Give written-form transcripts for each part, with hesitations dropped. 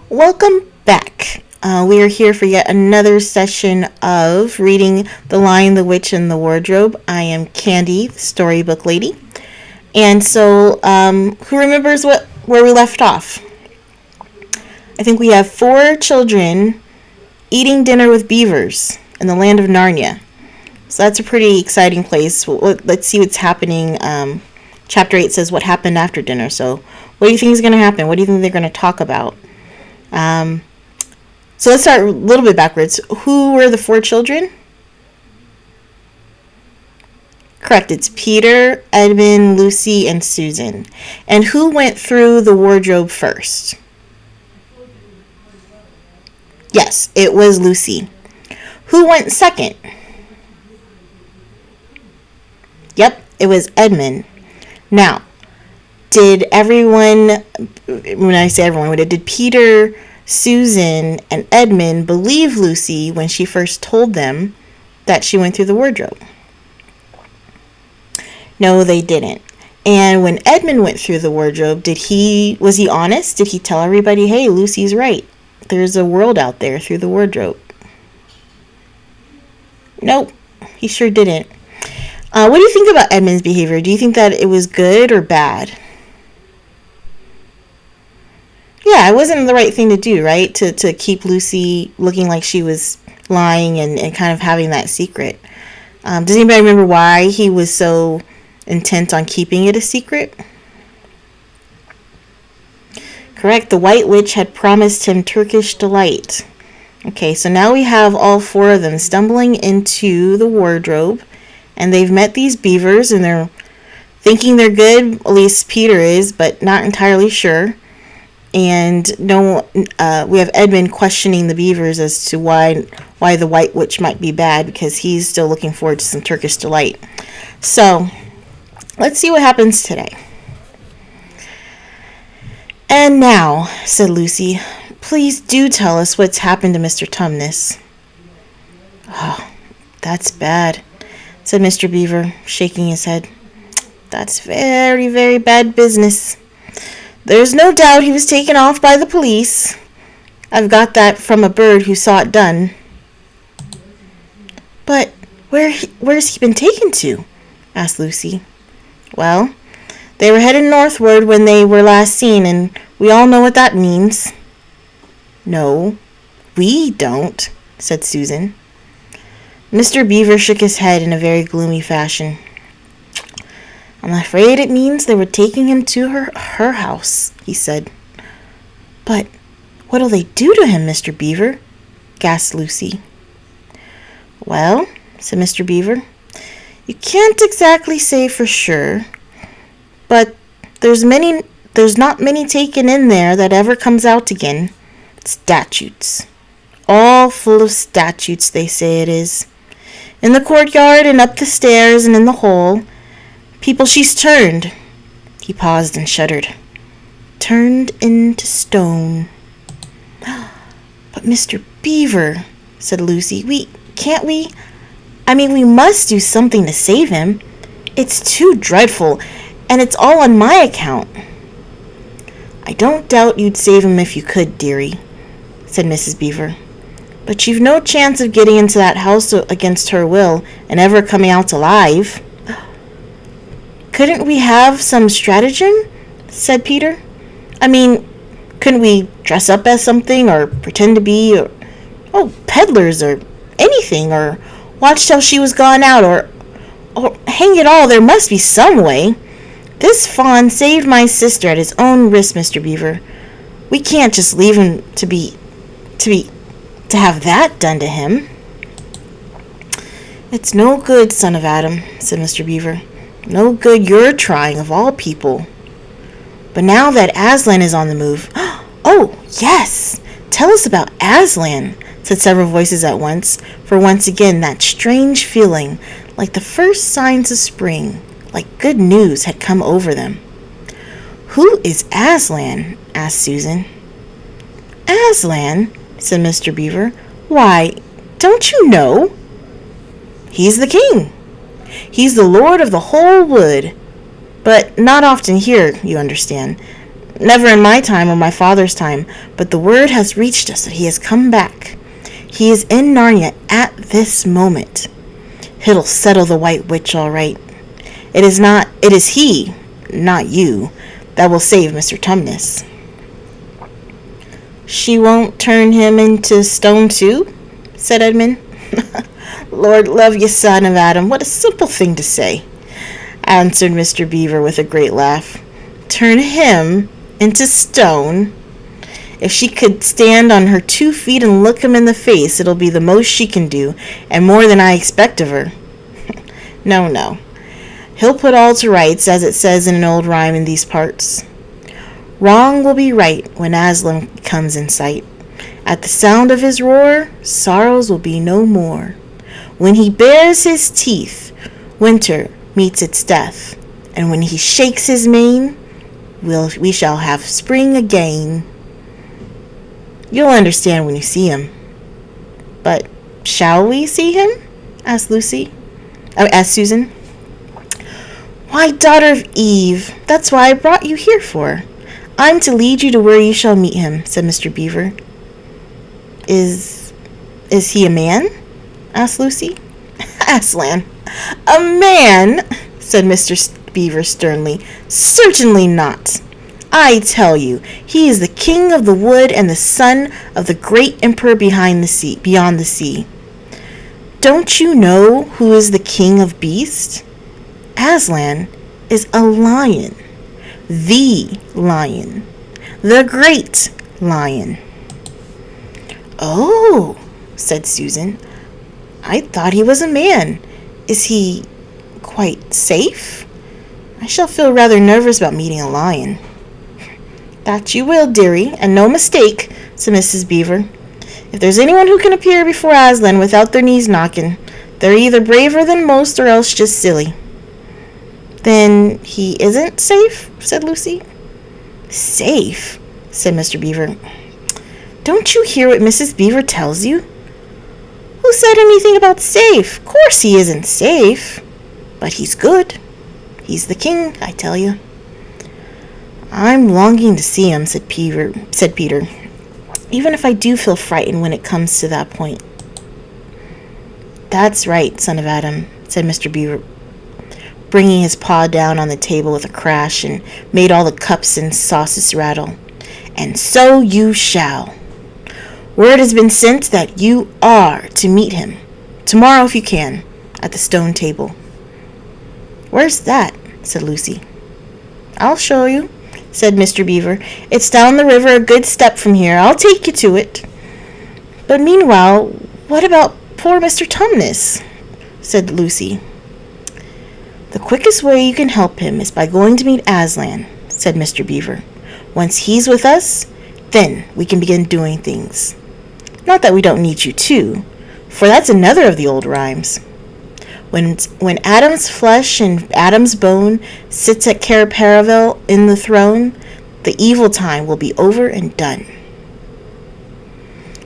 Welcome back. We are here for yet another session of reading The Lion, the Witch, and the Wardrobe. I am Candy, the storybook lady. And so, who remembers where we left off? I think we have 4 children eating dinner with beavers in the land of Narnia. So that's a pretty exciting place. Let's see what's happening. Chapter 8 says what happened after dinner. So what do you think is going to happen? What do you think they're going to talk about? So let's start a little bit backwards. Who were the 4 children? Correct, it's Peter, Edmund, Lucy, and Susan. And who went through the wardrobe first? Yes, it was Lucy. Who went second? Yep, it was Edmund. Now, did everyone, when I say everyone, did Peter, Susan, and Edmund believe Lucy when she first told them that she went through the wardrobe? No, they didn't. And when Edmund went through the wardrobe, was he honest? Did he tell everybody, hey, Lucy's right, there's a world out there through the wardrobe? Nope, he sure didn't. What do you think about Edmund's behavior? Do you think that it was good or bad? Yeah, it wasn't the right thing to do, right? To keep Lucy looking like she was lying and kind of having that secret. Does anybody remember why he was so intent on keeping it a secret? Correct, the White Witch had promised him Turkish delight. Okay, so now we have all 4 of them stumbling into the wardrobe, and they've met these beavers, and they're thinking they're good, at least Peter is, but not entirely sure. And we have Edmund questioning the beavers as to why the White Witch might be bad, because he's still looking forward to some Turkish delight. So, let's see what happens today. And now, said Lucy, please do tell us what's happened to Mr. Tumnus. Oh, that's bad, said Mr. Beaver, shaking his head. That's very, very bad business. There's no doubt he was taken off by the police. I've got that from a bird who saw it done. But where's he been taken to? Asked Lucy. Well, they were headed northward when they were last seen, and we all know what that means. No, we don't, said Susan. Mr. Beaver shook his head in a very gloomy fashion. I'm afraid it means they were taking him to her house, he said. But what'll they do to him, Mr. Beaver? Gasped Lucy. Well, said Mr. Beaver, you can't exactly say for sure, but there's not many taken in there that ever comes out again. Statutes. All full of statutes, they say it is. In the courtyard and up the stairs and in the hall, people she's turned. He paused and shuddered. Turned into stone. But Mr. Beaver, said Lucy, we must do something to save him. It's too dreadful, and it's all on my account. I don't doubt you'd save him if you could, dearie, said Mrs. Beaver. But you've no chance of getting into that house against her will and ever coming out alive. Couldn't we have some stratagem? Said Peter. Couldn't we dress up as something or pretend to be, peddlers or anything, or watch till she was gone out, or hang it all, there must be some way. This fawn saved my sister at his own risk, Mr. Beaver. We can't just leave him to have that done to him. It's no good, son of Adam, said Mr. Beaver. No good you're trying, of all people. But now that Aslan is on the move... Oh, yes! Tell us about Aslan, said several voices at once, for once again that strange feeling, like the first signs of spring, like good news had come over them. Who is Aslan? Asked Susan. Aslan, said Mr. Beaver. Why, don't you know? He's the king. He's the lord of the whole wood, but not often here, you understand. Never in my time or my father's time, but the word has reached us that he has come back. He is in Narnia at this moment. It'll settle the White Witch all right. It is he, not you, that will save Mr. Tumnus. She won't turn him into stone too? Said Edmund. Lord love you, son of Adam, what a simple thing to say, answered Mr. Beaver with a great laugh. Turn him into stone? If she could stand on her 2 feet and look him in the face, it'll be the most she can do, and more than I expect of her. No. He'll put all to rights, as it says in an old rhyme in these parts. Wrong will be right when Aslan comes in sight. At the sound of his roar, sorrows will be no more. When he bares his teeth, winter meets its death, and when he shakes his mane, we shall have spring again. You'll understand when you see him. But shall we see him? Asked Susan. Why, daughter of Eve, that's why I brought you here for. I'm to lead you to where you shall meet him, said Mr. Beaver. Is he a man? Asked Lucy. Aslan. A man? Said Mr. Beaver sternly. Certainly not. I tell you, he is the king of the wood and the son of the great emperor beyond the sea. Don't you know who is the king of beasts? Aslan is a lion. The lion. The great lion. Oh, said Susan. I thought he was a man. Is he quite safe? I shall feel rather nervous about meeting a lion. That you will, dearie, and no mistake, said Mrs. Beaver. If there's anyone who can appear before Aslan without their knees knocking, they're either braver than most or else just silly. Then he isn't safe? Said Lucy. Safe? Said Mr. Beaver. Don't you hear what Mrs. Beaver tells you? Who said anything about safe? Of course he isn't safe. But he's good. He's the king, I tell you. I'm longing to see him, said Peter, even if I do feel frightened when it comes to that point. That's right, son of Adam, said Mr. Beaver, bringing his paw down on the table with a crash and made all the cups and saucers rattle. And so you shall. Word has been sent that you are to meet him, tomorrow if you can, at the stone table. Where's that? Said Lucy. I'll show you, said Mr. Beaver. It's down the river a good step from here. I'll take you to it. But meanwhile, what about poor Mr. Tumnus? Said Lucy. The quickest way you can help him is by going to meet Aslan, said Mr. Beaver. Once he's with us, then we can begin doing things. Not that we don't need you too, for that's another of the old rhymes. When Adam's flesh and Adam's bone sits at Cair Paravel in the throne, the evil time will be over and done.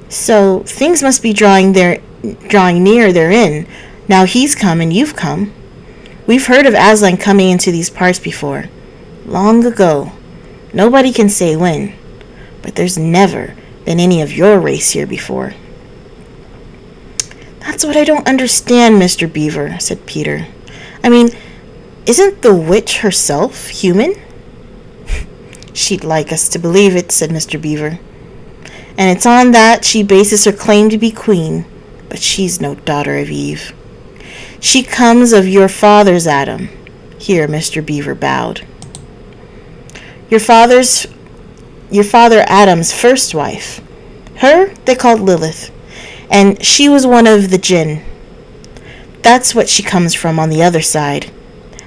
So things must be drawing near therein. Now he's come and you've come. We've heard of Aslan coming into these parts before, long ago. Nobody can say when, but there's never been any of your race here before. That's what I don't understand, Mr. Beaver, said Peter. I mean, isn't the witch herself human? She'd like us to believe it, said Mr. Beaver. And it's on that she bases her claim to be queen, but she's no daughter of Eve. She comes of your father's Adam. Here Mr. Beaver bowed. Your father Adam's first wife. Her they called Lilith, and she was one of the Jinn. That's what she comes from on the other side,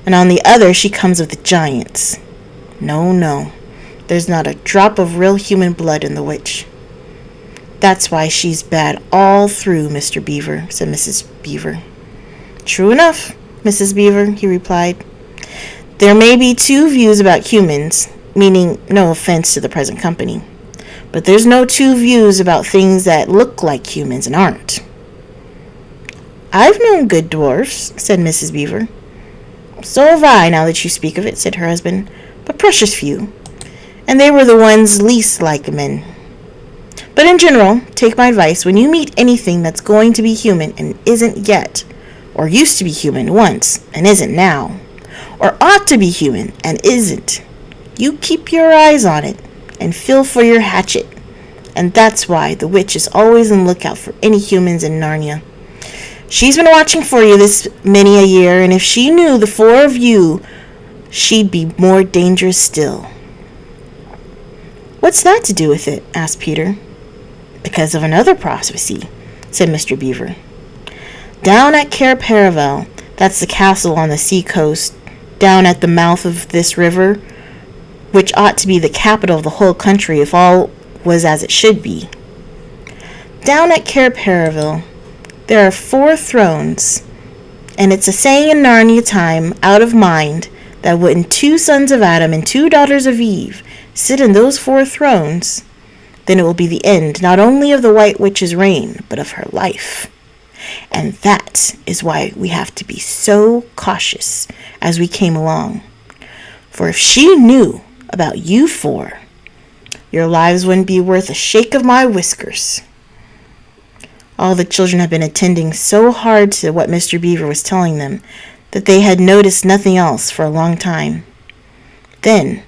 and on the other she comes of the giants. No, there's not a drop of real human blood in the witch. That's why she's bad all through, Mr. Beaver, said Mrs. Beaver. True enough, Mrs. Beaver, he replied. There may be two views about humans, meaning no offense to the present company, but there's no two views about things that look like humans and aren't. I've known good dwarfs, said Mrs. Beaver. So have I, now that you speak of it, said her husband, but precious few. and they were the ones least like men. But in general, take my advice, when you meet anything that's going to be human and isn't yet, or used to be human once and isn't now, or ought to be human and isn't, you keep your eyes on it and feel for your hatchet. And that's why the witch is always on the lookout for any humans in Narnia. She's been watching for you this many a year, and if she knew the four of you, she'd be more dangerous still. What's that to do with it? Asked Peter. Because of another prophecy, said Mr. Beaver. Down at Cair Paravel, that's the castle on the sea coast, down at the mouth of this river, which ought to be the capital of the whole country if all was as it should be. Down at Cair Paravel, there are 4 thrones, and it's a saying in Narnia time, out of mind, that when 2 sons of Adam and 2 daughters of Eve sit in those 4 thrones, then it will be the end not only of the White Witch's reign, but of her life. And that is why we have to be so cautious as we came along. For if she knew about you 4, your lives wouldn't be worth a shake of my whiskers. All the children had been attending so hard to what Mr. Beaver was telling them that they had noticed nothing else for a long time. Then,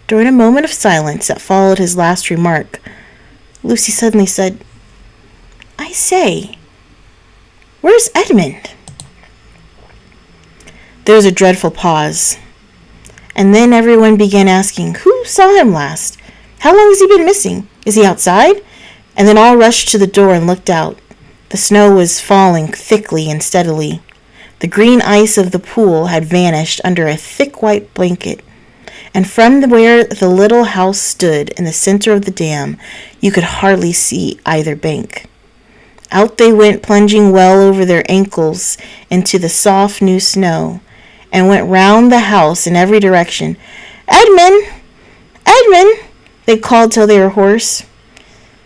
during a moment of silence that followed his last remark, Lucy suddenly said, I say, where's Edmund? There was a dreadful pause, and then everyone began asking, who saw him last? How long has he been missing? Is he outside? And then all rushed to the door and looked out. The snow was falling thickly and steadily. The green ice of the pool had vanished under a thick white blanket, and from where the little house stood in the center of the dam, you could hardly see either bank. Out they went, plunging well over their ankles into the soft new snow, and went round the house in every direction. Edmund! Edmund! They called till they were hoarse.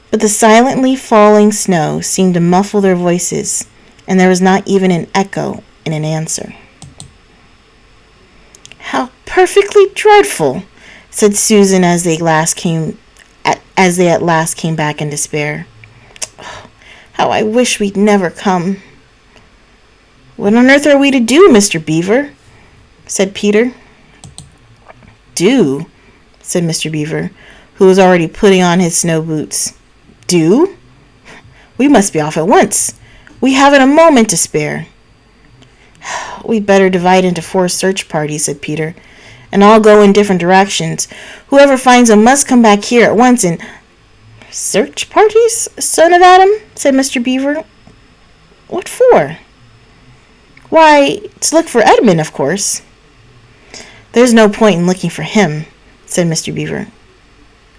But the silently falling snow seemed to muffle their voices, and there was not even an echo in an answer. How perfectly dreadful, said Susan as they at last came back in despair. Oh, how I wish we'd never come. What on earth are we to do, Mr. Beaver? Said Peter. Do? Said Mr. Beaver, who was already putting on his snow boots. Do? We must be off at once. We haven't a moment to spare. We'd better divide into 4 search parties, said Peter, and all go in different directions. Whoever finds them must come back here at once and... Search parties, son of Adam? Said Mr. Beaver. What for? Why, to look for Edmund, of course. There's no point in looking for him, said Mr. Beaver.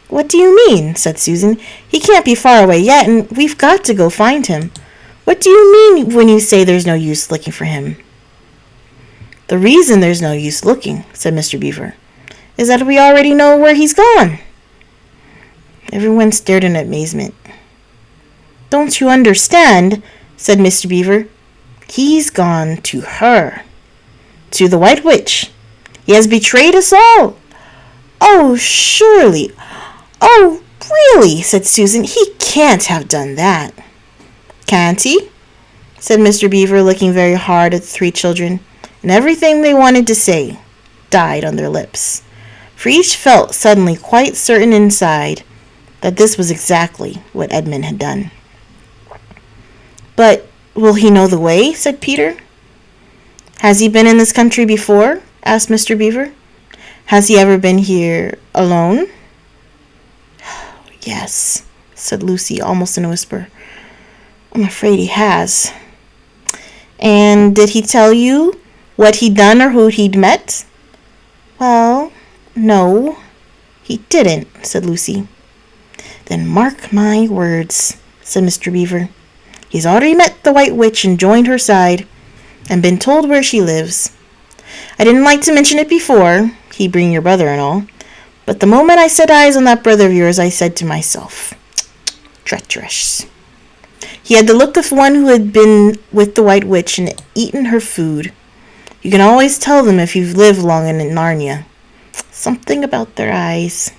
What do you mean? Said Susan. He can't be far away yet, and we've got to go find him. What do you mean when you say there's no use looking for him? The reason there's no use looking, said Mr. Beaver, is that we already know where he's gone. Everyone stared in amazement. Don't you understand? Said Mr. Beaver. He's gone to her. To the White Witch. He has betrayed us all. Oh, surely. Oh, really, said Susan. He can't have done that. Can't he? Said Mr. Beaver, looking very hard at the 3 children, and everything they wanted to say died on their lips, for each felt suddenly quite certain inside that this was exactly what Edmund had done. But will he know the way? Said Peter. Has he been in this country before? Asked Mr. Beaver. Has he ever been here alone? Yes, said Lucy, almost in a whisper. I'm afraid he has. And did he tell you what he'd done or who he'd met? Well, no, he didn't, said Lucy. Then mark my words, said Mr. Beaver. He's already met the White Witch and joined her side, and been told where she lives. I didn't like to mention it before, he being your brother and all, but the moment I set eyes on that brother of yours, I said to myself, treacherous. He had the look of one who had been with the White Witch and eaten her food. You can always tell them if you've lived long in Narnia. Something about their eyes.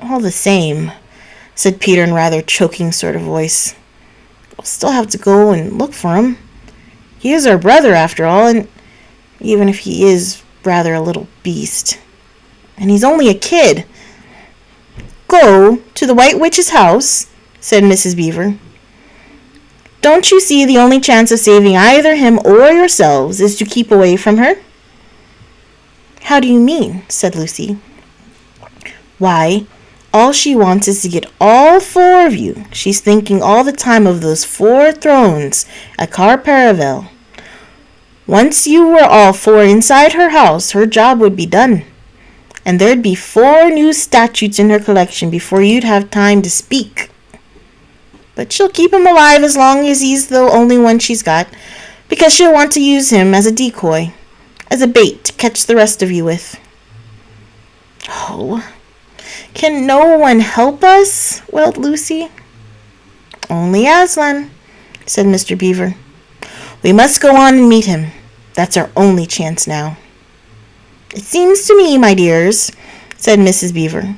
All the same, said Peter in rather choking sort of voice, we'll still have to go and look for him. He is our brother after all, and even if he is rather a little beast. And he's only a kid. Go to the White Witch's house, said Mrs. Beaver. Don't you see the only chance of saving either him or yourselves is to keep away from her? How do you mean? Said Lucy. Why, all she wants is to get all four of you. She's thinking all the time of those 4 thrones at Cair Paravel. Once you were all 4 inside her house, her job would be done. And there'd be 4 new statutes in her collection before you'd have time to speak. But she'll keep him alive as long as he's the only one she's got, because she'll want to use him as a decoy, as a bait to catch the rest of you with. Oh, can no one help us? Wailed Lucy. Only Aslan, said Mr. Beaver. We must go on and meet him. That's our only chance now. It seems to me, my dears, said Mrs. Beaver,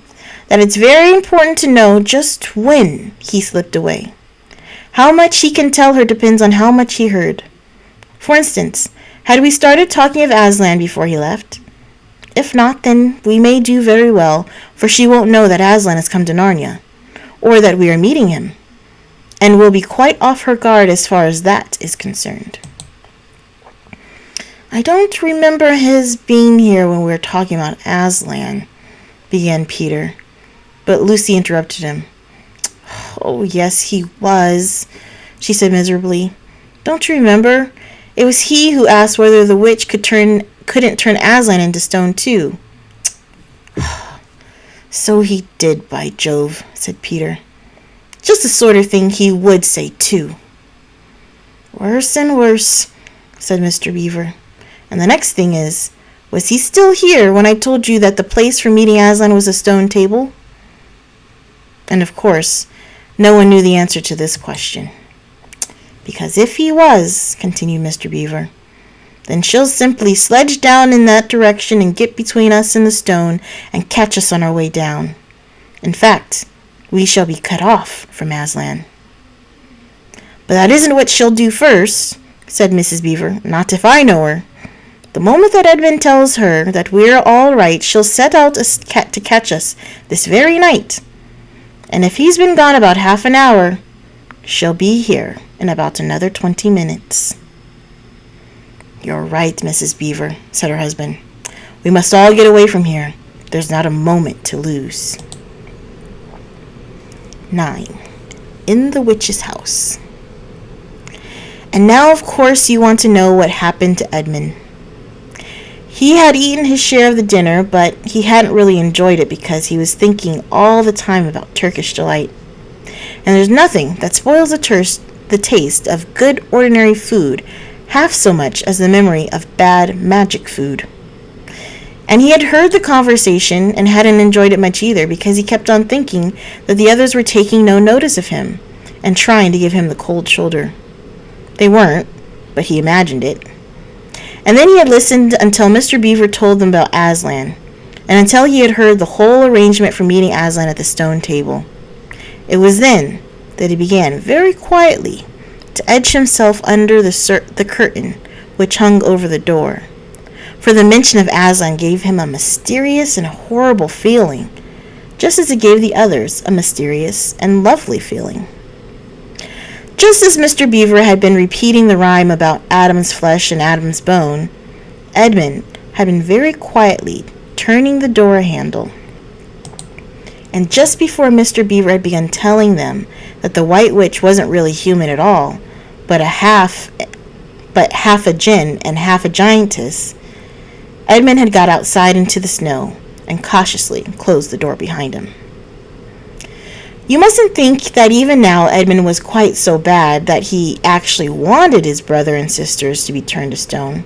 that it's very important to know just when he slipped away. How much he can tell her depends on how much he heard. For instance, had we started talking of Aslan before he left? If not, then we may do very well, for she won't know that Aslan has come to Narnia, or that we are meeting him, and will be quite off her guard as far as that is concerned. I don't remember his being here when we were talking about Aslan, began Peter, but Lucy interrupted him. Oh, yes, he was, she said miserably. Don't you remember? It was he who asked whether the witch couldn't turn Aslan into stone too. So he did, by Jove, said Peter. Just the sort of thing he would say too. Worse and worse, said Mr. Beaver. And the next thing is, was he still here when I told you that the place for meeting Aslan was a stone table? And of course, no one knew the answer to this question. Because if he was, continued Mr. Beaver, then she'll simply sledge down in that direction and get between us and the stone and catch us on our way down. In fact, we shall be cut off from Aslan. But that isn't what she'll do first, said Mrs. Beaver. Not if I know her. The moment that Edmund tells her that we're all right, she'll set out to catch us this very night. And if he's been gone about half an hour, she'll be here in about another 20 minutes. You're right, Mrs. Beaver, said her husband. We must all get away from here. There's not a moment to lose. 9. In the witch's house. And now, of course, you want to know what happened to Edmund. He had eaten his share of the dinner, but he hadn't really enjoyed it because he was thinking all the time about Turkish delight. And there's nothing that spoils the taste of good ordinary food half so much as the memory of bad magic food. And he had heard the conversation and hadn't enjoyed it much either because he kept on thinking that the others were taking no notice of him and trying to give him the cold shoulder. They weren't, but he imagined it. And then he had listened until Mr. Beaver told them about Aslan, and until he had heard the whole arrangement for meeting Aslan at the stone table. It was then that he began very quietly to edge himself under the curtain which hung over the door, for the mention of Aslan gave him a mysterious and horrible feeling, just as it gave the others a mysterious and lovely feeling. Just as Mr. Beaver had been repeating the rhyme about Adam's flesh and Adam's bone, Edmund had been very quietly turning the door handle. And just before Mr. Beaver had begun telling them that the White Witch wasn't really human at all, but half a djinn and half a giantess, Edmund had got outside into the snow and cautiously closed the door behind him. You mustn't think that even now Edmund was quite so bad that he actually wanted his brother and sisters to be turned to stone.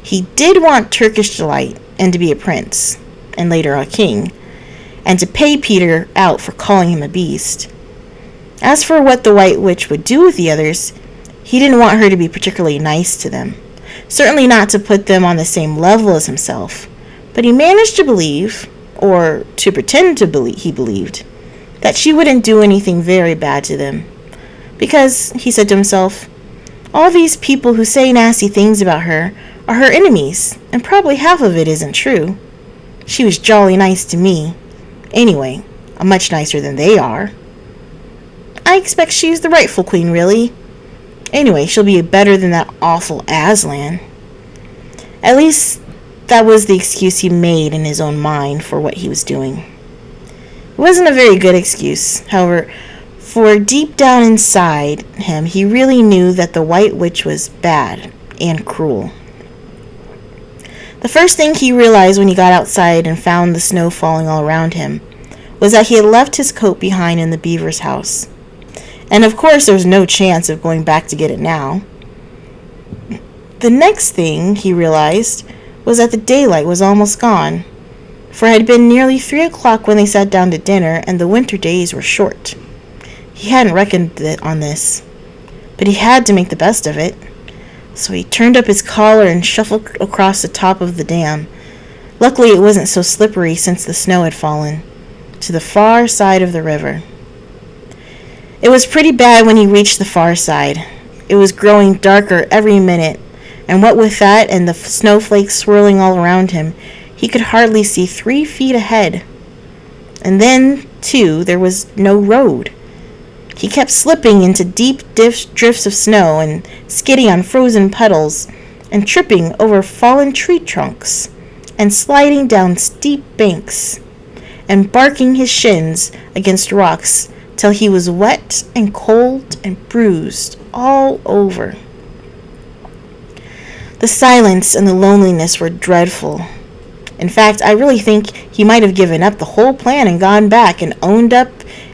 He did want Turkish delight and to be a prince, and later a king, and to pay Peter out for calling him a beast. As for what the White Witch would do with the others, he didn't want her to be particularly nice to them, certainly not to put them on the same level as himself, but he managed to believe, or to pretend to believe he believed, that she wouldn't do anything very bad to them. Because, he said to himself, all these people who say nasty things about her are her enemies, and probably half of it isn't true. She was jolly nice to me. Anyway, much nicer than they are. I expect she's the rightful queen, really. Anyway, she'll be better than that awful Aslan. At least, that was the excuse he made in his own mind for what he was doing. It wasn't a very good excuse, however, for deep down inside him, he really knew that the White Witch was bad and cruel. The first thing he realized when he got outside and found the snow falling all around him was that he had left his coat behind in the beaver's house. And of course there was no chance of going back to get it now. The next thing he realized was that the daylight was almost gone, for it had been nearly 3 o'clock when they sat down to dinner, and the winter days were short. He hadn't reckoned on this, but he had to make the best of it. So he turned up his collar and shuffled across the top of the dam. Luckily it wasn't so slippery since the snow had fallen, to the far side of the river. It was pretty bad when he reached the far side. It was growing darker every minute, and what with that and the snowflakes swirling all around him, he could hardly see 3 feet ahead. And then, too, there was no road. He kept slipping into deep drifts of snow and skidding on frozen puddles and tripping over fallen tree trunks and sliding down steep banks and barking his shins against rocks till he was wet and cold and bruised all over. The silence and the loneliness were dreadful. In fact, I really think he might have given up the whole plan and gone back and owned up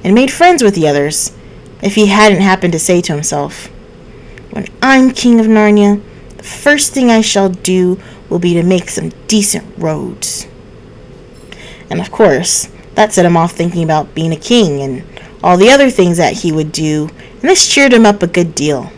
and made friends with the others, if he hadn't happened to say to himself, when I'm king of Narnia, the first thing I shall do will be to make some decent roads. And of course, that set him off thinking about being a king and all the other things that he would do, and this cheered him up a good deal.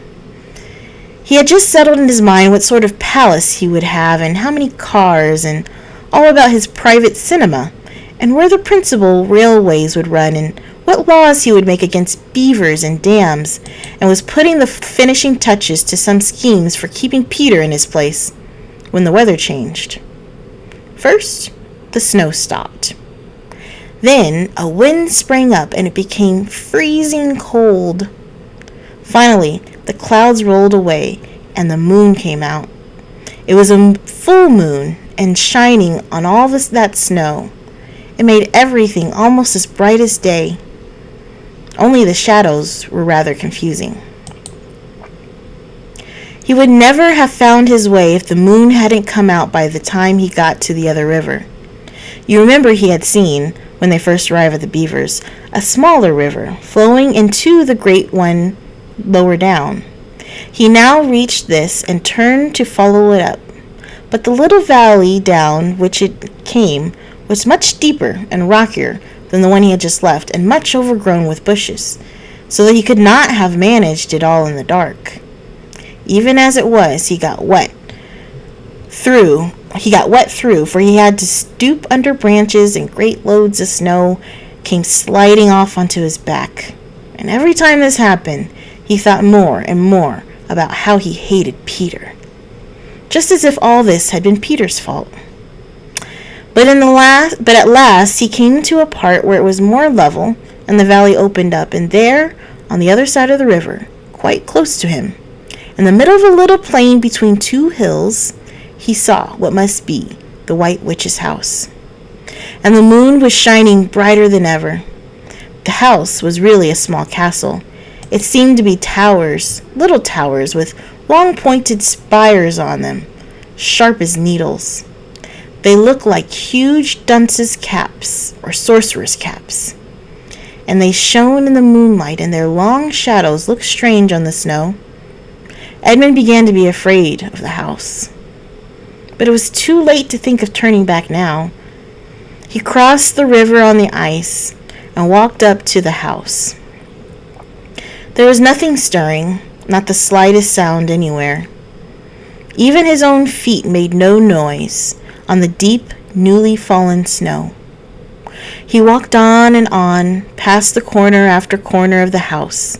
He had just settled in his mind what sort of palace he would have and how many cars, and all about his private cinema, and where the principal railways would run, and what laws he would make against beavers and dams, and was putting the finishing touches to some schemes for keeping Peter in his place, when the weather changed. First, the snow stopped. Then a wind sprang up and it became freezing cold. Finally, the clouds rolled away and the moon came out. It was a full moon and shining on all that snow. It made everything almost as bright as day. Only the shadows were rather confusing. He would never have found his way if the moon hadn't come out by the time he got to the other river. You remember he had seen, when they first arrived at the beavers, a smaller river flowing into the great one lower down. He now reached this and turned to follow it up, but the little valley down which it came was much deeper and rockier than the one he had just left, and much overgrown with bushes, so that he could not have managed it all in the dark. Even as it was, he got wet through, for he had to stoop under branches, and great loads of snow came sliding off onto his back. And every time this happened, he thought more and more about how he hated Peter, just as if all this had been Peter's fault. But at last he came to a part where it was more level, and the valley opened up, and there, on the other side of the river, quite close to him, in the middle of a little plain between 2 hills, he saw what must be the White Witch's house. And the moon was shining brighter than ever. The house was really a small castle. It seemed to be towers, little towers with long pointed spires on them, sharp as needles. They looked like huge dunces' caps or sorcerers' caps, and they shone in the moonlight, and their long shadows looked strange on the snow. Edmund began to be afraid of the house, but it was too late to think of turning back now. He crossed the river on the ice and walked up to the house. There was nothing stirring, not the slightest sound anywhere. Even his own feet made no noise on the deep, newly fallen snow. He walked on, past the corner after corner of the house,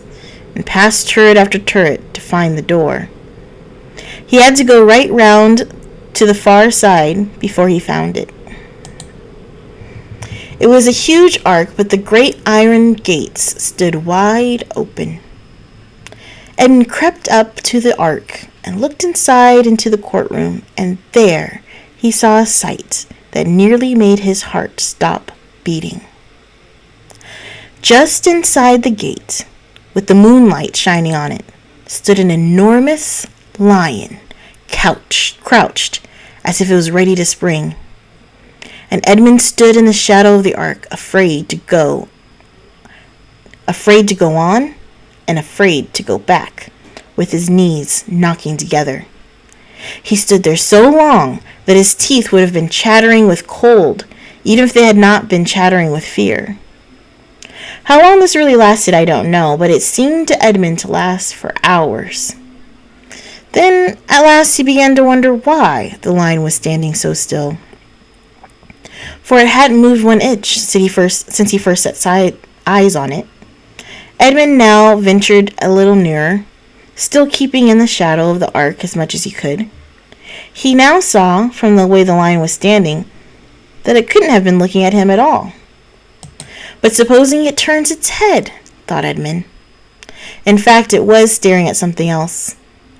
and past turret after turret to find the door. He had to go right round to the far side before he found it. It was a huge ark, but the great iron gates stood wide open. Edmund crept up to the ark and looked inside into the courtroom, and there he saw a sight that nearly made his heart stop beating. Just inside the gate, with the moonlight shining on it, stood an enormous lion, crouched as if it was ready to spring. And Edmund stood in the shadow of the ark, afraid to go on and afraid to go back, with his knees knocking together. He stood there so long that his teeth would have been chattering with cold, even if they had not been chattering with fear. How long this really lasted, I don't know, but it seemed to Edmund to last for hours. Then, at last, he began to wonder why the lion was standing so still. For it hadn't moved one inch since he first set eyes on it. Edmund now ventured a little nearer, still keeping in the shadow of the ark as much as he could. He now saw, from the way the lion was standing, that it couldn't have been looking at him at all. But supposing it turns its head, thought Edmund. In fact, it was staring at something else,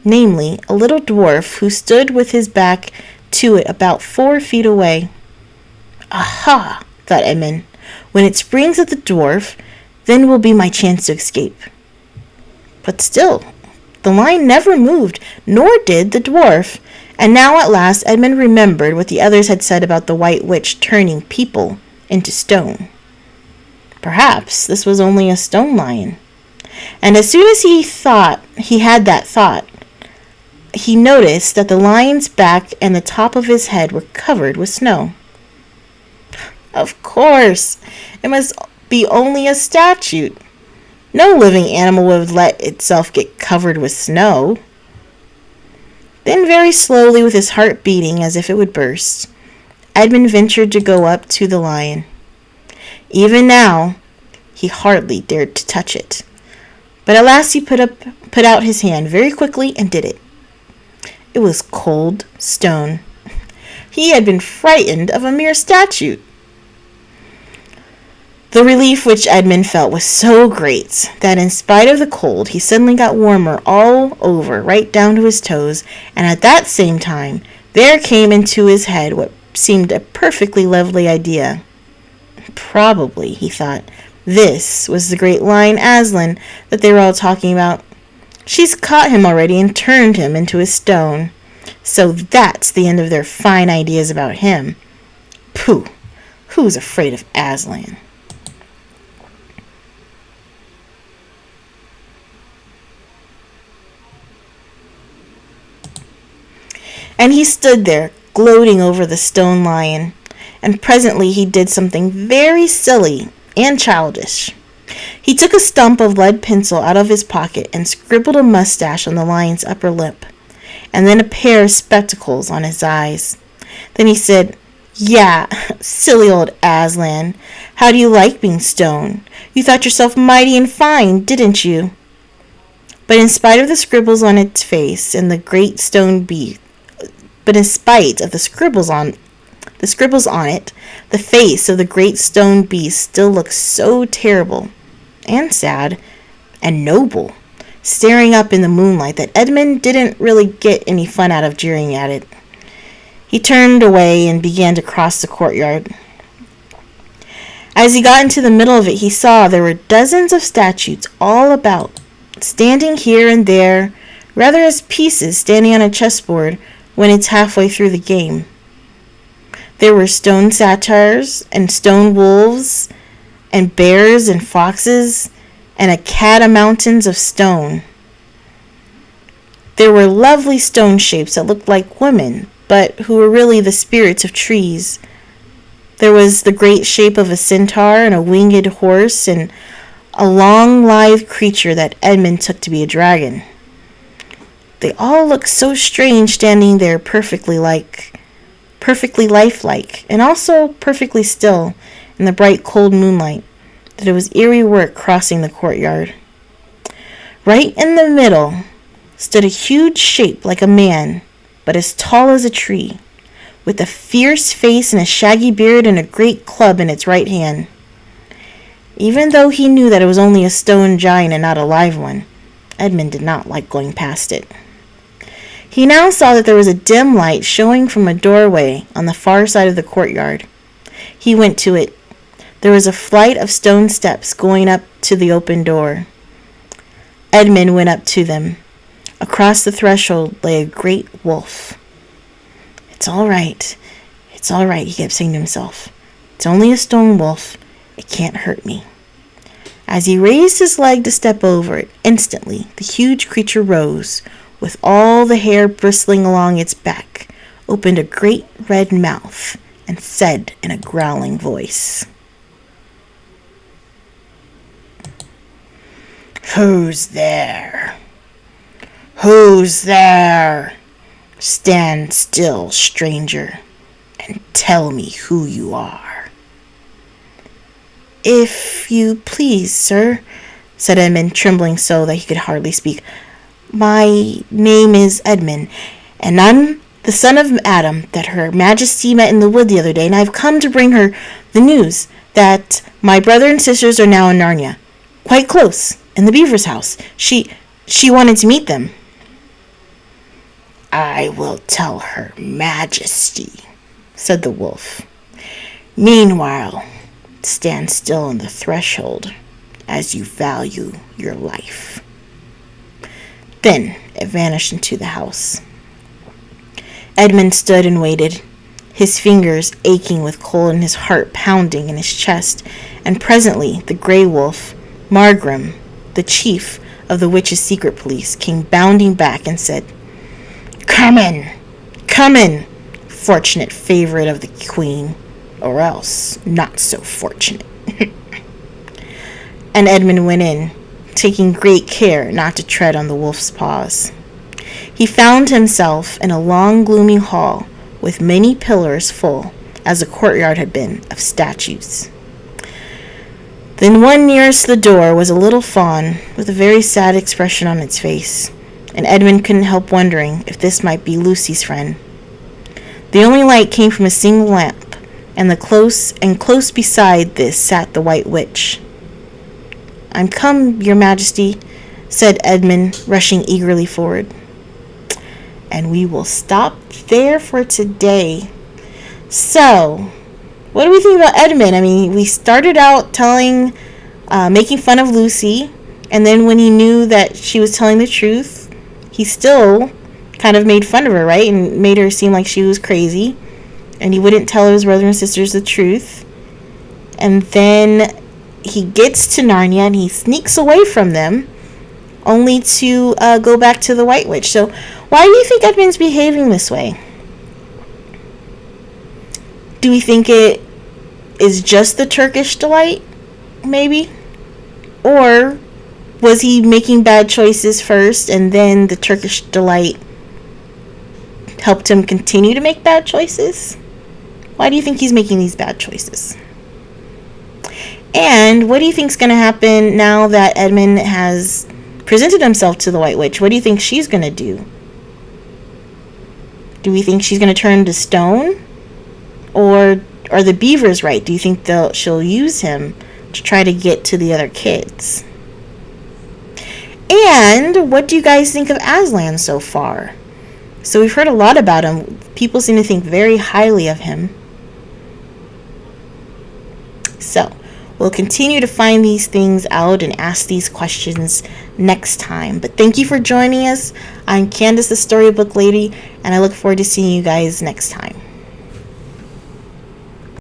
namely, a little dwarf who stood with his back to it about 4 feet away. Aha, thought Edmund. When it springs at the dwarf, then will be my chance to escape. But still, the lion never moved, nor did the dwarf, and now at last Edmund remembered what the others had said about the White Witch turning people into stone. Perhaps this was only a stone lion. And as soon as he had that thought, he noticed that the lion's back and the top of his head were covered with snow. Of course, it must be only a statue. No living animal would let itself get covered with snow. Then very slowly, with his heart beating as if it would burst, Edmund ventured to go up to the lion. Even now, he hardly dared to touch it. But at last he put out his hand very quickly and did it. It was cold stone. He had been frightened of a mere statue. The relief which Edmund felt was so great that in spite of the cold, he suddenly got warmer all over, right down to his toes, and at that same time, there came into his head what seemed a perfectly lovely idea. Probably, he thought, this was the great lion Aslan that they were all talking about. She's caught him already and turned him into a stone. So that's the end of their fine ideas about him. Pooh! Who's afraid of Aslan? And he stood there, gloating over the stone lion, and presently he did something very silly and childish. He took a stump of lead pencil out of his pocket and scribbled a mustache on the lion's upper lip, and then a pair of spectacles on his eyes. Then he said, "Yeah, silly old Aslan, how do you like being stone? You thought yourself mighty and fine, didn't you?" But in spite of the scribbles on its face and the great stone beast, in spite of the scribbles on it, the face of the great stone beast still looked so terrible and sad and noble, staring up in the moonlight, that Edmund didn't really get any fun out of jeering at it. He turned away and began to cross the courtyard. As he got into the middle of it, he saw there were dozens of statues all about, standing here and there, rather as pieces standing on a chessboard when it's halfway through the game. There were stone satyrs and stone wolves and bears and foxes and a cat-o'-mountains of stone. There were lovely stone shapes that looked like women, but who were really the spirits of trees. There was the great shape of a centaur and a winged horse and a long, lithe creature that Edmund took to be a dragon. They all looked so strange standing there perfectly lifelike, and also perfectly still, in the bright cold moonlight that it was eerie work crossing the courtyard. Right in the middle stood a huge shape like a man, but as tall as a tree, with a fierce face and a shaggy beard and a great club in its right hand. Even though he knew that it was only a stone giant and not a live one, Edmund did not like going past it. He now saw that there was a dim light showing from a doorway on the far side of the courtyard. He went to it. There was a flight of stone steps going up to the open door. Edmund went up to them. Across the threshold lay a great wolf. "It's all right. It's all right," he kept saying to himself. "It's only a stone wolf. It can't hurt me." As he raised his leg to step over it, instantly the huge creature rose, with all the hair bristling along its back, opened a great red mouth, and said in a growling voice, "Who's there? Who's there? Stand still, stranger, and tell me who you are." "If you please, sir," said Edmund, trembling so that he could hardly speak. "My name is Edmund, and I'm the son of Adam that Her Majesty met in the wood the other day, and I've come to bring her the news that my brother and sisters are now in Narnia, quite close, in the beaver's house. She wanted to meet them." "I will tell Her Majesty," said the wolf. "Meanwhile, stand still on the threshold, as you value your life." Then it vanished into the house. Edmund stood and waited, his fingers aching with cold and his heart pounding in his chest, and presently the grey wolf, Margrim, the chief of the witches' secret police, came bounding back and said, "Come in, fortunate favorite of the queen, or else not so fortunate." And Edmund went in, taking great care not to tread on the wolf's paws. He found himself in a long gloomy hall with many pillars full, as the courtyard had been, of statues. The one nearest the door was a little fawn with a very sad expression on its face, and Edmund couldn't help wondering if this might be Lucy's friend. The only light came from a single lamp, and close beside this sat the White Witch. "I'm come, your Majesty," said Edmund, rushing eagerly forward. And we will stop there for today. So, what do we think about Edmund? I mean, we started out making fun of Lucy, and then when he knew that she was telling the truth, he still kind of made fun of her, right? And made her seem like she was crazy, and he wouldn't tell his brothers and sisters the truth. And then he gets to Narnia and he sneaks away from them, only to go back to the White Witch. So why do you think Edmund's behaving this way? Do we think it is just the Turkish delight, maybe? Or was he making bad choices first and then the Turkish delight helped him continue to make bad choices? Why do you think he's making these bad choices? And what do you think is going to happen now that Edmund has presented himself to the White Witch? What do you think she's going to do? Do we think she's going to turn to stone? Or are the beavers right? Do you think she'll use him to try to get to the other kids? And what do you guys think of Aslan so far? So we've heard a lot about him. People seem to think very highly of him. So we'll continue to find these things out and ask these questions next time. But thank you for joining us. I'm Candace, the Storybook Lady, and I look forward to seeing you guys next time.